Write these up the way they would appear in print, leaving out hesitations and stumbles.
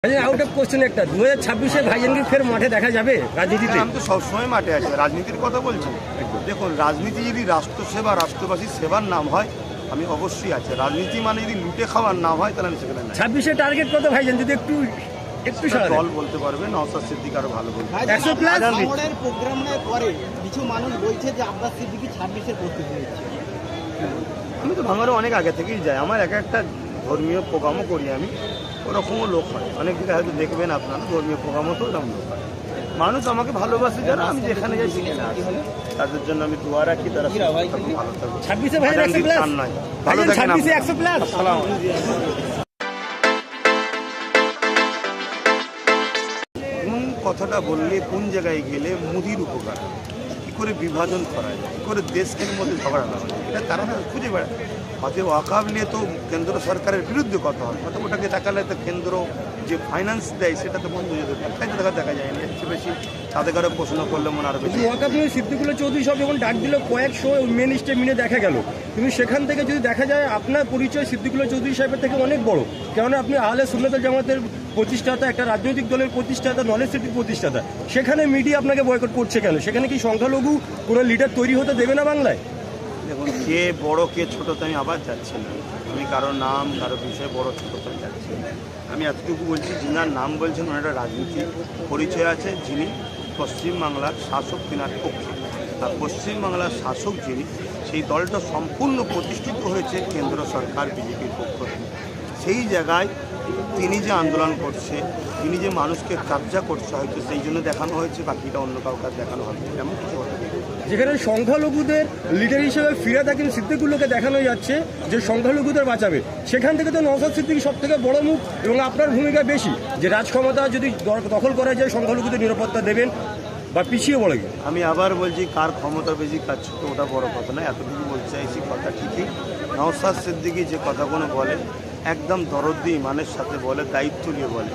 Out of question একটা 2026-এ ভাইজানকে ফের মাঠে দেখা যাবে রাজনীতিতে? আমি তো সবসময় মাঠে আছি, রাজনীতির কথা বলছি। দেখুন, রাজনীতি যদি রাষ্ট্রসেবা রাষ্ট্রবাসীর সেবার নাম হয়, আমি অবশ্যই আছি। রাজনীতি মানে যদি লুটে খাওয়ার নাম হয়, তাহলে আমি সেখানে নাই। 26-এ টার্গেট কত ভাইজান, যদি একটু দল বলতে পারবে, নওশাদ সিদ্দিক আরো ভালো বলবে। 100 প্লাস আমাদের প্রোগ্রামের পরে কিছু মানুষ বলছে যে আব্বাস সিদ্দিকী 26-এর প্রস্তুতি নিচ্ছে। আমি তো ভাঙারও অনেক আগে থেকেই যাই। আমার একটা ধর্মীয় প্রোগ্রামও করি আমি, ওরকমও লোক হয়। অনেক দিকে হয়তো দেখবেন আপনারা, ধর্মীয় প্রোগ্রামও তো ওরকম লোক হয়। মানুষ আমাকে ভালোবাসে যারা, আমি যেখানে যাই সেখানে আসি। তাদের জন্য আমি দোয়া রাখি, তারা ভালো থাকবে। 26-এ ভাইজান 100 প্লাস নয়, ভালো থাকেন। 26-এ 100 প্লাস। কোন কথাটা বললে, কোন জায়গায় গেলে মুদির উপকার, কী করে বিভাজন করা যায়, কী করে দেশের মধ্যে ঝগড়া না হয়, এটা তারা না খুঁজে বেড়ায়। অতএব ওয়াকাফ নিয়ে তো কেন্দ্র সরকারের বিরুদ্ধে কথা হয়, অতএব ওটাকে দেখালে তো কেন্দ্র যে ফাইন্যান্স দেয় সেটা তো বন্ধ হয়ে যেতে পারে। দেখা যায়নি। এর চেয়ে বেশি তাদের কারো প্রশ্ন করলে মনে আরো বেশি। ওয়াকাফ নিয়ে সিদ্দিকুল্লাহ চৌধুরী সব যখন ডাক দিল, কয়েকশো মেন স্টেমিনে দেখা গেল, কিন্তু সেখান থেকে যদি দেখা যায় আপনার পরিচয় সিদ্দিকুল্লাহ চৌধুরী সাহেবের থেকে অনেক বড়। কেননা আপনি আহলে সুন্নাত ওয়াল জামাতের প্রতিষ্ঠাতা, একটা রাজনৈতিক দলের প্রতিষ্ঠাতা, নলেজ সিটির প্রতিষ্ঠাতা। সেখানে মিডিয়া আপনাকে বয়কট করছে কেন? সেখানে কি সংখ্যালঘু কোনো লিডার তৈরি হতে দেবে না বাংলায়? দেখুন, কে বড় কে ছোট তো আমি আবার যাচ্ছি না। আমি কারো নাম কারো বিষয়ে বড় ছোট তো যাচ্ছি না। আমি এতটুকু বলছি, যিনার নাম বলছেন ওনার একটা রাজনীতি পরিচয় আছে, যিনি পশ্চিমবাংলার শাসক, তিনার পক্ষে। আর পশ্চিমবাংলার শাসক যিনি, সেই দলটা সম্পূর্ণ প্রতিষ্ঠিত হয়েছে কেন্দ্র সরকার বিজেপির পক্ষ থেকে। সেই জায়গায় তিনি যে আন্দোলন করছে, তিনি যে মানুষকে কবজা করছে, হয়তো সেই জন্য দেখানো হয়েছে, বাকিটা অন্য কাউকে দেখানো হবে এমন কিছু হতে পারে। যেখানে সংখ্যালঘুদের লিডার হিসেবে ফিরাদ হাকিম সিদ্দিকুল্লাহকে দেখানো যাচ্ছে যে সংখ্যালঘুদের বাঁচাবে, সেখান থেকে তো নওশাদ সিদ্দিকী সব থেকে বড় মুখ, এবং আপনার ভূমিকা বেশি যে রাজক্ষমতা যদি দখল করা যায় সংখ্যালঘুদের নিরাপত্তা দেবেন বা পিছিয়ে পড়ে গেল। আমি আবার বলছি, কার ক্ষমতা বেশি কাজ ছোটো ওটা বড় কথা নয়। এতটুকু বলতে চাইছি, কথা ঠিকই। নওশাদ সিদ্দিকী যে কথাগুলো বলে একদম দরদি ইমানের সাথে বলে, দায়িত্ব নিয়ে বলে।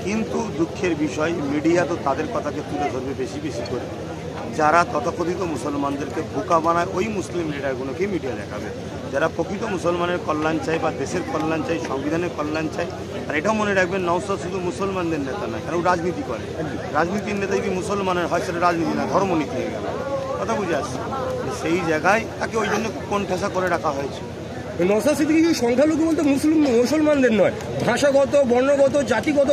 কিন্তু দুঃখের বিষয়, মিডিয়া তো তাদের কথাকে তুলে ধরবে বেশি বেশি করে। যারা তথাকথিত মুসলমানদেরকে বোকা বানায়, ওই মুসলিম লিডারগুলোকেই মিডিয়া দেখাবে। যারা প্রকৃত মুসলমানের কল্যাণ চাই বা দেশের কল্যাণ চাই, সংবিধানের কল্যাণ চাই। আর এটাও মনে রাখবেন, নওশাদ শুধু মুসলমানদের নেতা নয়, কারণ রাজনীতি করে। রাজনীতির নেতা যদি মুসলমানের হয়, সেটা রাজনীতি না, ধর্মনীতি হয়ে গেল। কথা বুঝে আসছে। সেই জায়গায় তাকে ওই জন্য কোণঠাসা করে রাখা হয়েছে। নওশাদ সিদ্দিকী সংখ্যালঘু বলতে মুসলমানদের নয়, ভাষাগত, বর্ণগত, জাতিগত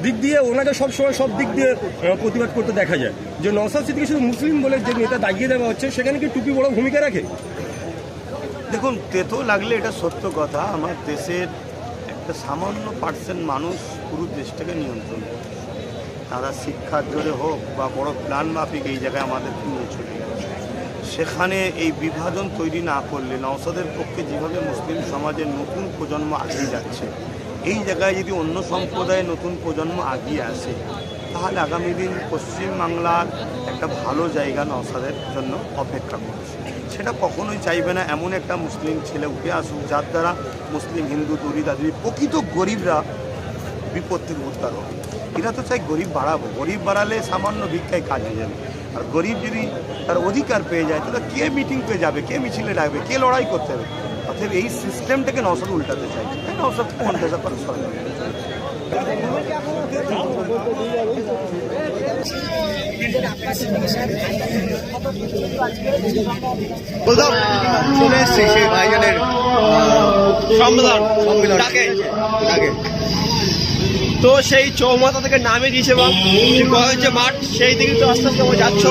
দিক দিয়ে ওনাকে সবসময় সব দিক দিয়ে প্রতিবাদ করতে দেখা যায়। যে নওশাদ সিদ্দিকী শুধু মুসলিম বলে যে নেতা দাগিয়ে দেওয়া হচ্ছে, সেখানে কি টুপি বড় ভূমিকা রাখে? দেখুন, তেতো লাগলে এটা সত্য কথা। আমার দেশের একটা সামান্য পার্সেন্ট মানুষ পুরো দেশটাকে নিয়ন্ত্রণ করছে। তারা শিক্ষার জোরে হোক বা বড় প্ল্যান মাফিক এই জায়গায় আমাদেরকে নিয়ে চলে গেছে। সেখানে এই বিভাজন তৈরি না করলে, নওশাদের পক্ষে যেভাবে মুসলিম সমাজের নতুন প্রজন্ম এগিয়ে যাচ্ছে, এই জায়গায় যদি অন্য সম্প্রদায়ের নতুন প্রজন্ম এগিয়ে আসে, তাহলে আগামী দিন পশ্চিমবাংলার একটা ভালো জায়গা নওশাদের জন্য অপেক্ষা করছে। সেটা কখনোই চাইবে না এমন একটা মুসলিম ছেলে উঠে আসুক, যার দ্বারা মুসলিম, হিন্দু, দরিদ্র, প্রকৃত গরিবরা বিপদ থেকে উদ্ধার হবে। এরা তো চাই গরিব বাড়াবো, গরিব বাড়ালে সামান্য ভিক্ষায় কাজ হয়ে যাবে। আর গরিব যদি তার অধিকার পেয়ে যায়, তাহলে কে মিটিং পেয়ে যাবে, কে মিছিলে ডাকবে, কে লড়াই করতে হবে? অর্থাৎ এই সিস্টেমটাকে নওশাদ উল্টাতে চাইছে। নওশাদ কোণঠাসা করে সরকার। চলে এসছি সেই ভাইজানের সম্মেলন তো সেই চৌমাথা থেকে নামে দিয়েছে এবং মাঠ সেই দিকে তো আস্তে আস্তে যাচ্ছ।